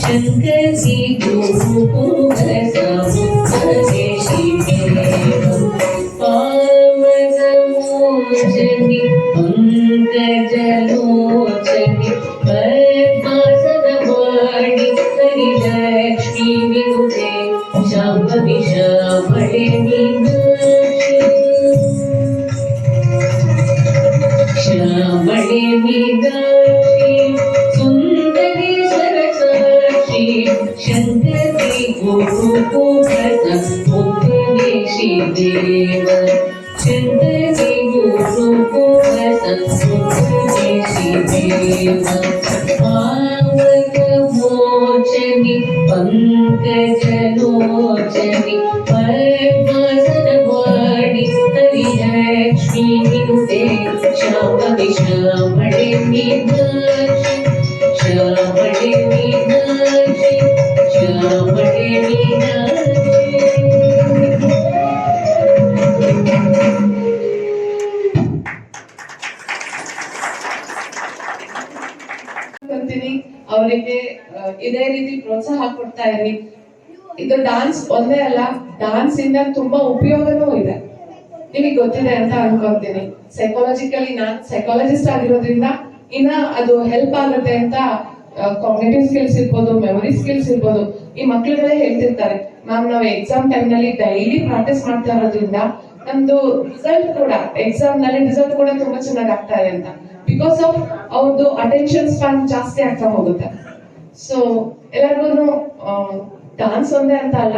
शंकर जी को आवगमोचनि पंकजलोचनि पद्मसरवाणि हरिलक्ष्मी विनुते श्यामले श्यामळे मीनाक्षि श्यामळे मीनाक्षि श्यामळे मीनाक्षि ಅವರಿಗೆ ಇದೇ ರೀತಿ ಪ್ರೋತ್ಸಾಹ ಕೊಡ್ತಾ ಇರಿ. ಇದು ಡಾನ್ಸ್ ಒಂದೇ ಅಲ್ಲ, ಡಾನ್ಸ್ ಇಂದ ತುಂಬಾ ಉಪಯೋಗನೂ ಇದೆ. ನಿಮಗೆ ಗೊತ್ತಿದೆ ಅಂತ ಅನ್ಕೊಂತೀನಿ. ಸೈಕಾಲಜಿಕಲಿ ನಾನ್ ಸೈಕಾಲಜಿಸ್ಟ್ ಆಗಿರೋದ್ರಿಂದ ಇನ್ನ ಅದು ಹೆಲ್ಪ್ ಆಗುತ್ತೆ ಅಂತ. ಕಾಗ್ನಿಟಿವ್ ಸ್ಕಿಲ್ಸ್ ಇರ್ಬೋದು, ಮೆಮೊರಿ ಸ್ಕಿಲ್ಸ್ ಇರ್ಬೋದು, ಈ ಮಕ್ಳುಗಳೇ ಹೇಳ್ತಿರ್ತಾರೆ, ಮ್ಯಾಮ್ ನಾವು ಎಕ್ಸಾಮ್ ಟೈಮ್ ನಲ್ಲಿ ಡೈಲಿ ಪ್ರಾಕ್ಟೀಸ್ ಮಾಡ್ತಾ ಇರೋದ್ರಿಂದ ನಮ್ದು ರಿಸಲ್ಟ್ ಕೂಡ ಎಕ್ಸಾಮ್ ನಲ್ಲಿ ರಿಸಲ್ಟ್ ಕೂಡ ತುಂಬಾ ಚೆನ್ನಾಗಿ ಆಗ್ತಾ ಇದೆ ಅಂತ. ಬಿಕಾಸ್ ಆಫ್ ಅವ್ರದ್ದು ಅಟೆನ್ಷನ್ ಸ್ಪಾನ್ ಜಾಸ್ತಿ ಆಗ್ತಾ ಹೋಗುತ್ತೆ. ಸೊ ಎಲ್ಲರಿಗೂ ಡಾನ್ಸ್ ಒಂದೇ ಅಂತ ಅಲ್ಲ,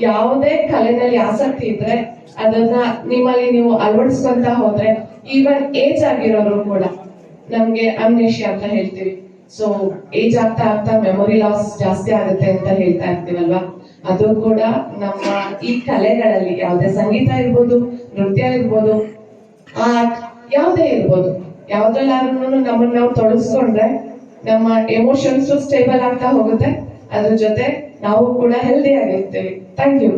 ಯಾವುದೇ ಕಲೆನಲ್ಲಿ ಆಸಕ್ತಿ ಇದ್ರೆ ಅದನ್ನ ನಿಮ್ಮಲ್ಲಿ ನೀವು ಅಳವಡಿಸ್ಕೊಂತ ಹೋದ್ರೆ, ಈವನ್ ಏಜ್ ಆಗಿರೋರು ಕೂಡ, ನಮ್ಗೆ ಅಮ್ನೇಷಿಯಾ ಅಂತ ಹೇಳ್ತೀವಿ, ಸೊ ಏಜ್ ಆಗ್ತಾ ಆಗ್ತಾ ಮೆಮೊರಿ ಲಾಸ್ ಜಾಸ್ತಿ ಆಗುತ್ತೆ ಅಂತ ಹೇಳ್ತಾ ಇರ್ತೀವಲ್ವಾ, ಅದು ಕೂಡ ನಮ್ಮ ಈ ಕಲೆಗಳಲ್ಲಿ ಯಾವುದೇ ಸಂಗೀತ ಇರ್ಬೋದು, ನೃತ್ಯ ಇರ್ಬೋದು, ಆರ್ಟ್ ಯಾವುದೇ ಇರ್ಬೋದು, ಯಾವ್ದ್ರಲ್ಲಾದ್ರೂ ನಮ್ಮನ್ನ ನಾವು ತೊಡಗಿಸ್ಕೊಂಡ್ರೆ ನಮ್ಮ ಎಮೋಷನ್ಸ್ ಸ್ಟೇಬಲ್ ಆಗ್ತಾ ಹೋಗುತ್ತೆ. ಅದ್ರ ಜೊತೆ ನಾವು ಕೂಡ ಹೆಲ್ದಿ ಆಗಿರ್ತೀವಿ. Thank you.